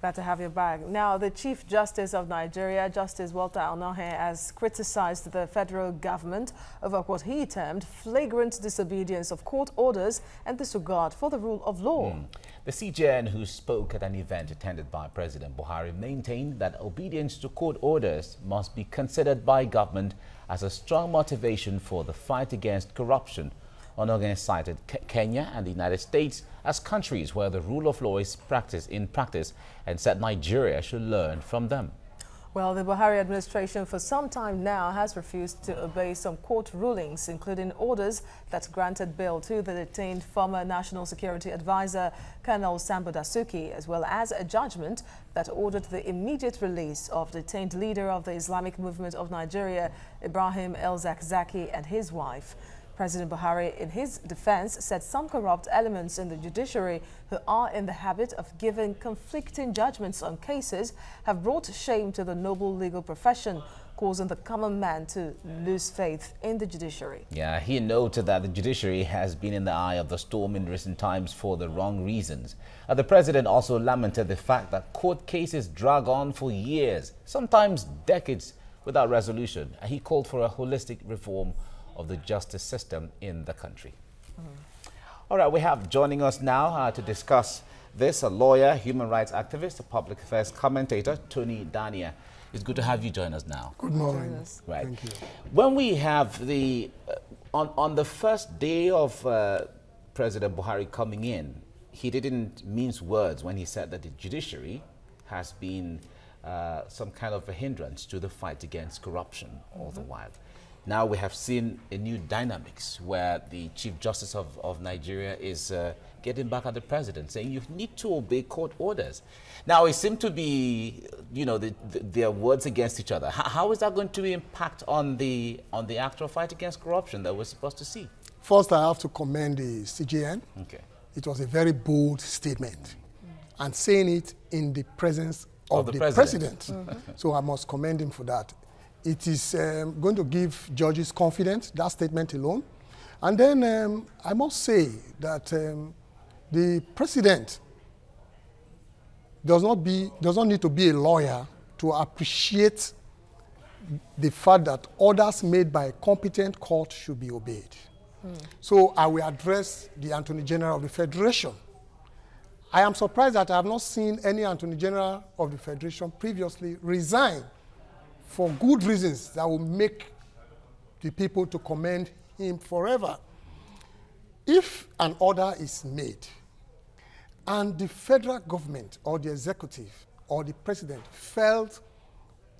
Glad to have you back. Now, the Chief Justice of Nigeria, Justice Walter Onohe, has criticized the federal government over what he termed flagrant disobedience of court orders and disregard for the rule of law. The CJN, who spoke at an event attended by President Buhari, maintained that obedience to court orders must be considered by government as a strong motivation for the fight against corruption. Onohe cited Kenya and the United States as countries where the rule of law is practiced in practice and said Nigeria should learn from them. Well, the Buhari administration for some time now has refused to obey some court rulings, including orders that granted bail to the detained former National Security Advisor Colonel Sambo Dasuki, as well as a judgment that ordered the immediate release of detained leader of the Islamic Movement of Nigeria, Ibrahim El-Zakzaki, and his wife. President Buhari, in his defense, said some corrupt elements in the judiciary who are in the habit of giving conflicting judgments on cases have brought shame to the noble legal profession, causing the common man to lose faith in the judiciary. Yeah, he noted that the judiciary has been in the eye of the storm in recent times for the wrong reasons. The president also lamented the fact that court cases drag on for years, sometimes decades, without resolution. He called for a holistic reform of the justice system in the country. All right, we have joining us now to discuss this a lawyer, human rights activist, a public affairs commentator, Tony Dania. It's good to have you join us now. Good morning. Right. Thank you. When we have the on the first day of President Buhari coming in, he didn't mince words when he said that the judiciary has been some kind of a hindrance to the fight against corruption all the while. Now we have seen a new dynamics where the Chief Justice of Nigeria is getting back at the president, saying you need to obey court orders. Now it seemed to be, you know, their words against each other. How is that going to impact on the actual fight against corruption that we're supposed to see? First, I have to commend the CJN. Okay. It was a very bold statement, and saying it in the presence of the president. So I must commend him for that. It is going to give judges confidence, that statement alone. And then I must say that the president does not need to be a lawyer to appreciate the fact that orders made by a competent court should be obeyed. So I will address the Attorney General of the Federation. I am surprised that I have not seen any Attorney General of the Federation previously resign for good reasons that will make the people to commend him forever. If an order is made and the federal government or the executive or the president felt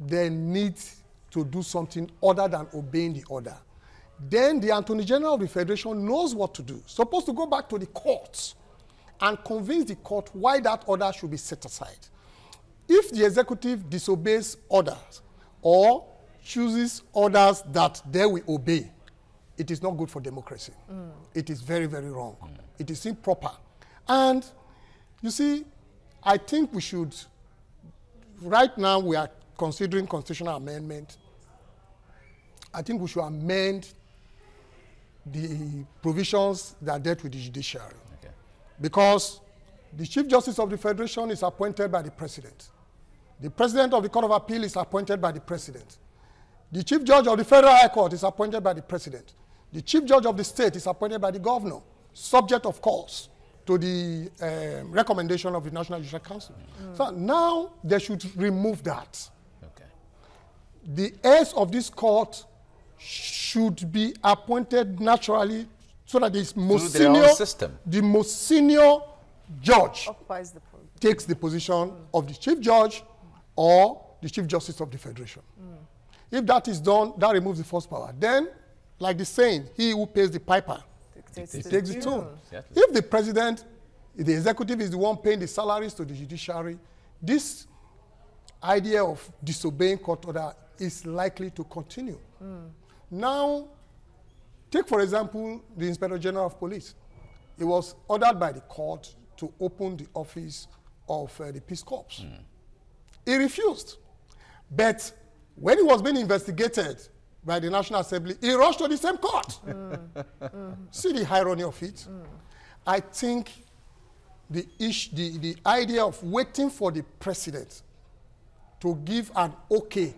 they need to do something other than obeying the order, then the Attorney General of the Federation knows what to do. Supposed to go back to the courts and convince the court why that order should be set aside. If the executive disobeys orders or chooses orders that they will obey, it is not good for democracy. It is very, very wrong. It is improper. And you see, I think we should, right now we are considering constitutional amendment. I think we should amend the provisions that deal with the judiciary. Okay. Because the Chief Justice of the Federation is appointed by the president. The president of the Court of Appeal is appointed by the president. The Chief Judge of the Federal High Court is appointed by the president. The Chief Judge of the state is appointed by the governor, subject, of course, to the recommendation of the National Judicial Council. So now they should remove that. Okay. The heirs of this court should be appointed naturally so that the most senior judge takes the position of the Chief Judge or the Chief Justice of the Federation. If that is done, that removes the first power. Then, like the saying, he who pays the piper takes the tune. Exactly. If the president, the executive is the one paying the salaries to the judiciary, this idea of disobeying court order is likely to continue. Now, take for example, the Inspector General of Police. He was ordered by the court to open the office of the Peace Corps. He refused. But when he was being investigated by the National Assembly, he rushed to the same court. See the irony of it? I think the idea of waiting for the president to give an okay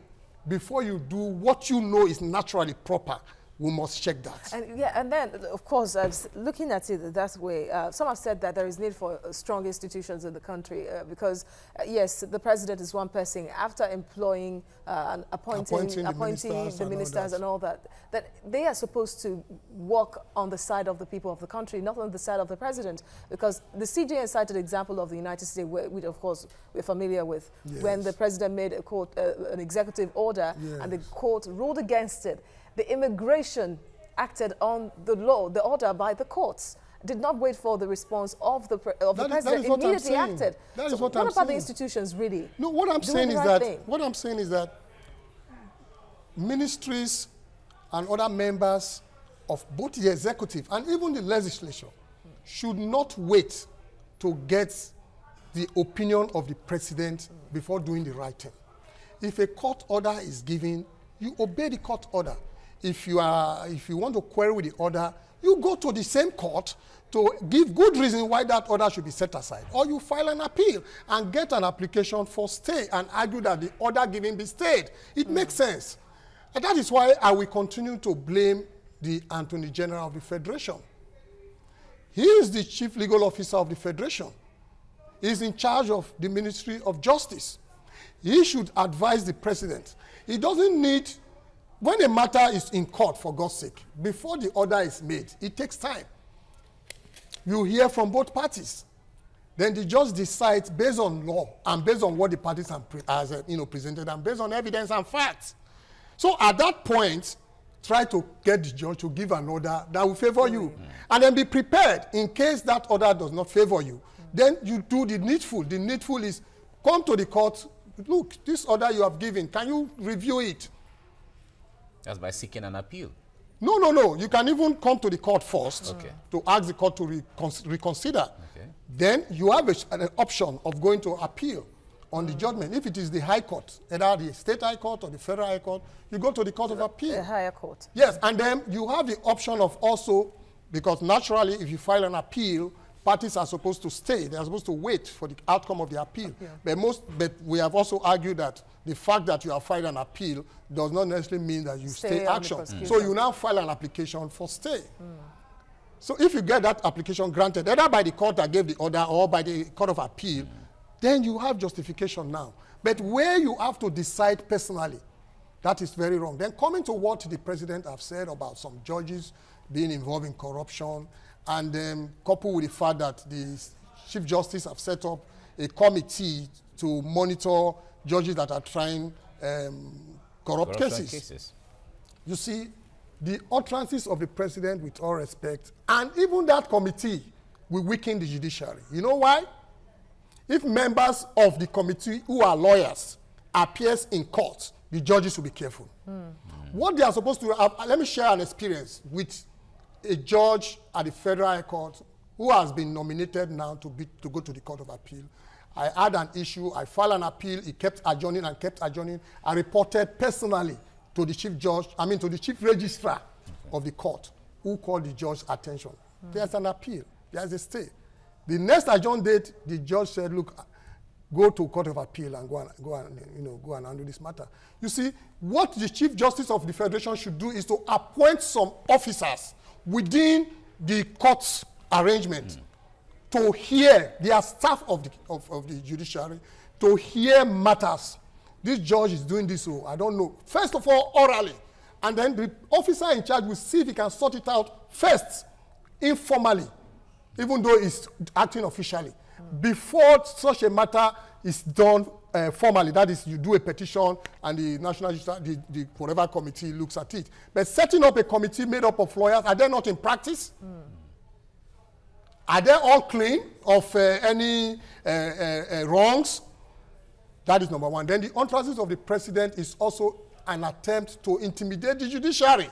before you do what you know is naturally proper, we must check that. And yeah, and then, of course, looking at it that way, some have said that there is need for strong institutions in the country because, yes, the president is one person. After employing and appointing the ministers and all that, that they are supposed to work on the side of the people of the country, not on the side of the president. Because the CJN cited the example of the United States, which, of course, we're familiar with, when the president made a court, an executive order, and the court ruled against it. The immigration acted on the law, the order by the courts, did not wait for the response of the president, immediately acted. That is what I'm saying. What about the institutions really? No, what I'm saying is that ministries and other members of both the executive and even the legislature should not wait to get the opinion of the president before doing the right thing. If a court order is given, you obey the court order. If you want to query with the order, you go to the same court to give good reason why that order should be set aside. Or you file an appeal and get an application for stay and argue that the order given be stayed. It makes sense. And that is why I will continue to blame the Attorney General of the Federation. He is the chief legal officer of the Federation. He is in charge of the Ministry of Justice. He should advise the president. He doesn't need, when a matter is in court, for God's sake, before the order is made, it takes time. You hear from both parties. Then the judge decides based on law and based on what the parties have presented and based on evidence and facts. So at that point, try to get the judge to give an order that will favor you. And then be prepared in case that order does not favor you. Then you do the needful. The needful is come to the court. Look, this order you have given, can you review it? That's by seeking an appeal. No, no, no. You can even come to the court first to ask the court to reconsider. Okay. Then you have an option of going to appeal on the judgment. If it is the high court, either the state high court or the federal high court, you go to the court of appeal. The higher court. Yes, and then you have the option of also, because naturally if you file an appeal, parties are supposed to stay. They are supposed to wait for the outcome of the appeal. But we have also argued that the fact that you have filed an appeal does not necessarily mean that you stay action. So you now file an application for stay. So if you get that application granted, either by the court that gave the order or by the court of appeal, then you have justification now. But where you have to decide personally, that is very wrong. Then coming to what the president have said about some judges being involved in corruption, and coupled with the fact that the Chief Justice have set up a committee to monitor judges that are trying corrupt cases. You see, the utterances of the president, with all respect, and even that committee will weaken the judiciary. You know why? If members of the committee who are lawyers appears in court, the judges will be careful. What they are supposed to have, let me share an experience with a judge at the Federal High Court who has been nominated now to go to the Court of Appeal. I had an issue, I filed an appeal, he kept adjourning and kept adjourning. I reported personally to the chief judge, to the chief registrar of the court, who called the judge's attention. There's an appeal, there's a stay. The next adjourn date, the judge said, look, go to Court of Appeal and go and handle this matter. You see, what the Chief Justice of the Federation should do is to appoint some officers within the court's arrangement to hear, they are staff of the judiciary, to hear matters. This judge is doing this, so I don't know. First of all, orally. And then the officer in charge will see if he can sort it out first, informally, even though he's acting officially. Before such a matter is done formally, that is, you do a petition and the National the whatever committee looks at it. But setting up a committee made up of lawyers, are they not in practice? Are they all clean of any wrongs? That is number one. Then the utterances of the president is also an attempt to intimidate the judiciary.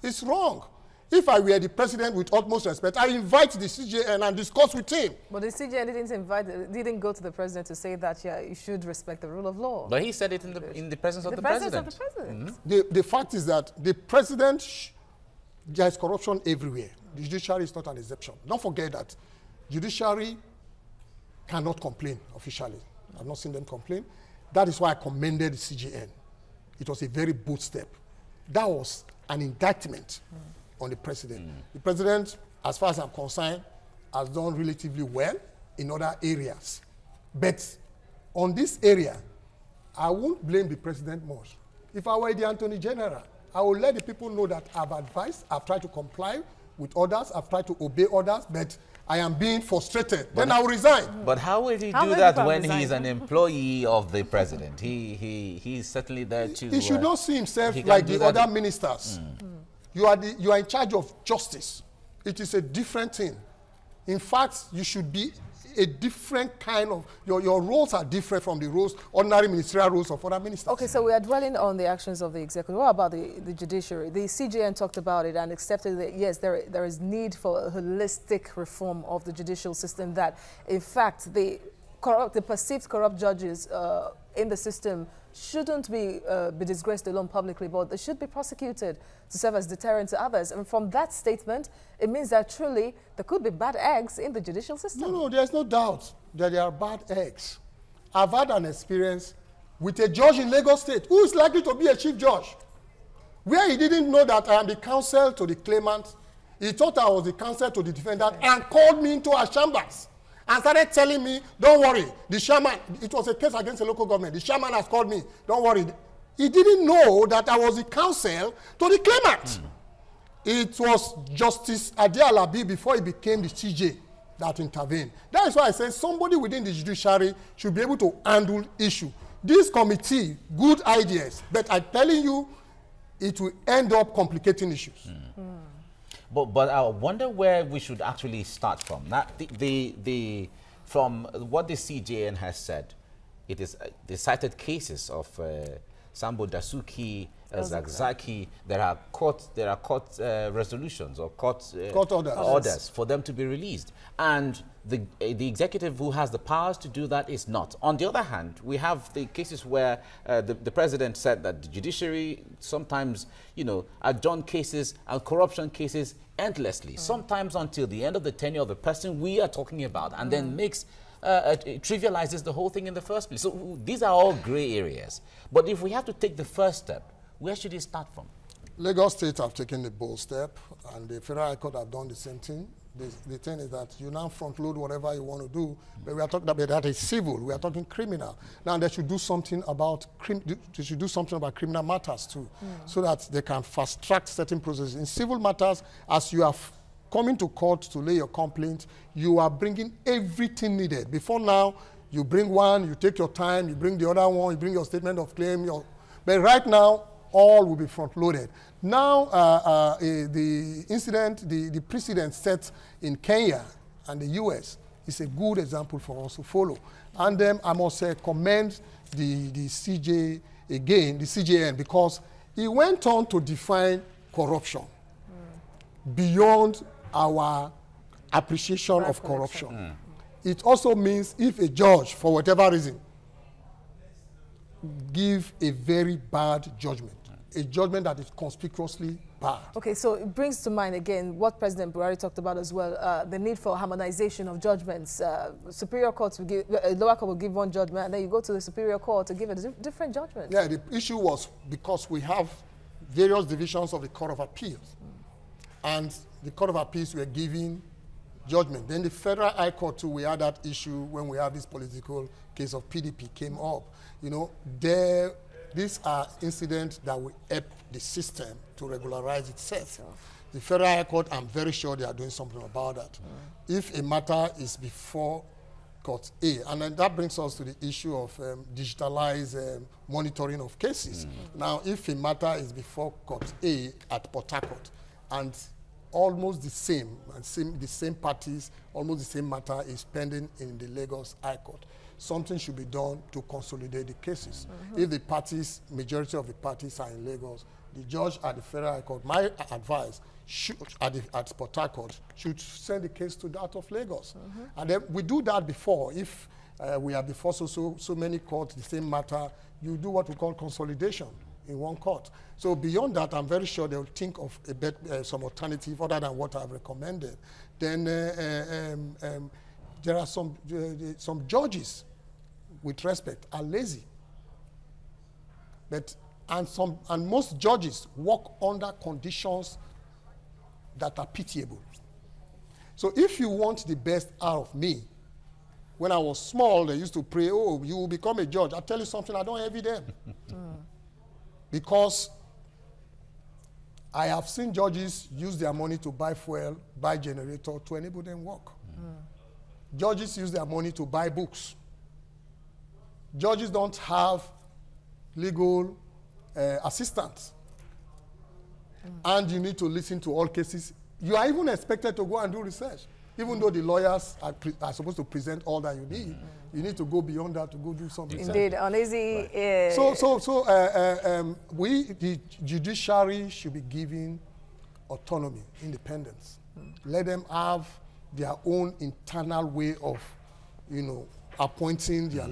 It's wrong. If I were the president, with utmost respect, I invite the CJN and discuss with him. But the CJN didn't go to the president to say that, yeah, you should respect the rule of law. But he said it in the presence of the president. The fact is that the president, there is corruption everywhere. The judiciary is not an exception. Don't forget that judiciary cannot complain officially. I've not seen them complain. That is why I commended the CJN. It was a very bold step. That was an indictment on the president. The president, as far as I'm concerned, has done relatively well in other areas. But on this area, I won't blame the president much. If I were the Attorney General, I will let the people know that I've advised, I've tried to comply with orders, I've tried to obey orders, but I am being frustrated. Then I will resign. But how will he do that when he's an employee of the president? He's certainly there to... He should not see himself like the other ministers. You are in charge of justice. It is a different thing. In fact, you should be a different kind of, your roles are different from the roles, ordinary ministerial roles of other ministers. Okay, so we are dwelling on the actions of the executive. What about the judiciary? The CJN talked about it and accepted that, yes, there is need for a holistic reform of the judicial system, that, in fact, the perceived corrupt judges in the system shouldn't be disgraced alone publicly, but they should be prosecuted to serve as deterrent to others. And from that statement, it means that truly there could be bad eggs in the judicial system. No, there's no doubt that there are bad eggs. I've had an experience with a judge in Lagos State who is likely to be a chief judge, where he didn't know that I am the counsel to the claimant. He thought I was the counsel to the defendant and called me into our chambers and started telling me, don't worry, the chairman, it was a case against the local government, the chairman has called me, don't worry. He didn't know that I was the counsel to the claimant. It was Justice Ade Alabi, before he became the CJ, that intervened. That is why I said somebody within the judiciary should be able to handle issue. This committee, good ideas, but I'm telling you, it will end up complicating issues. But I wonder where we should actually start from. From what the CJN has said, it is the cited cases of Sambo Dasuki, Zakzaki. There are court resolutions or court orders for them to be released, and the executive, who has the powers to do that, is not. On the other hand, we have the cases where the president said that the judiciary sometimes, adjourn cases and corruption cases endlessly, sometimes until the end of the tenure of the person we are talking about, and then trivializes the whole thing in the first place. So these are all gray areas. But if we have to take the first step, where should it start from? Lagos State have taken the bold step, and the Federal High Court have done the same thing. The thing is that you now front load whatever you want to do, but we are talking about that is civil. We are talking criminal. Now they should do something about criminal matters too, so that they can fast track certain processes. In civil matters, as you are coming to court to lay your complaint, you are bringing everything needed. Before now, you bring one, you take your time, you bring the other one, you bring your statement of claim. But right now, all will be front-loaded. Now, the incident, the precedent set in Kenya and the US is a good example for us to follow. And then I must commend the CJ again, the CJN, because he went on to define corruption beyond our appreciation of corruption. It also means if a judge, for whatever reason, give a very bad judgment, a judgment that is conspicuously bad. Okay, so it brings to mind again what President Buhari talked about as well, the need for harmonization of judgments. Superior courts will give, lower court will give one judgment, and then you go to the superior court to give a different judgment. Yeah, the issue was because we have various divisions of the Court of Appeals, and the Court of Appeals were giving judgment. Then the Federal High Court too, we had that issue when we had this political case of PDP came up. These are incidents that will help the system to regularize itself. The Federal High Court, I'm very sure they are doing something about that. If a matter is before Court A, and then that brings us to the issue of digitalized monitoring of cases. Now, if a matter is before Court A at Port Harcourt, and almost the same parties, almost the same matter is pending in the Lagos High Court, something should be done to consolidate the cases. If the parties, majority of the parties are in Lagos, the judge at the Federal High Court, my advice, at Port Harcourt, should send the case to that of Lagos. And then we do that before. If we are before so many courts, the same matter, you do what we call consolidation in one court. So beyond that, I'm very sure they'll think of some alternative other than what I've recommended. Then there are some judges, with respect, are lazy. And most judges work under conditions that are pitiable. So if you want the best out of me, when I was small, they used to pray, oh, you will become a judge. I tell you something, I don't envy them. Because I have seen judges use their money to buy fuel, buy generator to enable them work. Judges use their money to buy books. Judges don't have legal assistants. And you need to listen to all cases. You are even expected to go and do research. Even though the lawyers are supposed to present all that you need, you need to go beyond that to go do something. Indeed, uneasy. Right. The judiciary should be given autonomy, independence. Let them have their own internal way of, appointing their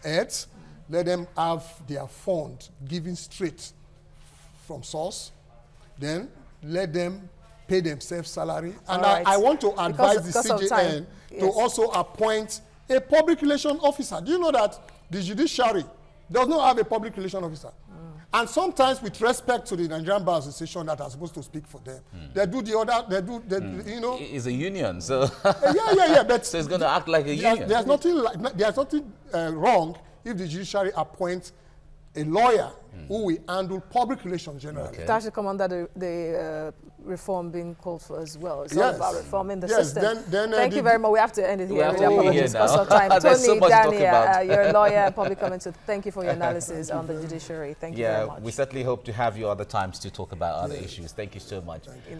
heads. Let them have their fund given straight from source. Then let them pay themselves salary. And I want to advise the CJN to also appoint a public relations officer. Do you know that the judiciary does not have a public relations officer? And sometimes, with respect to the Nigerian Bar Association that are supposed to speak for them, they do the other, It's a union, so... yeah, but... So it's going to act like a union. There's nothing wrong if the judiciary appoints a lawyer who will handle public relations generally. Okay. That should come under the reform being called for as well. It's all about reforming the system. Thank you very much. We have to end it here. Apologies because of time. Tony Dania, you're a lawyer, public commentator. Thank you for your analysis on the judiciary. Thank you very much. We certainly hope to have you other times to talk about other issues. Thank you so much.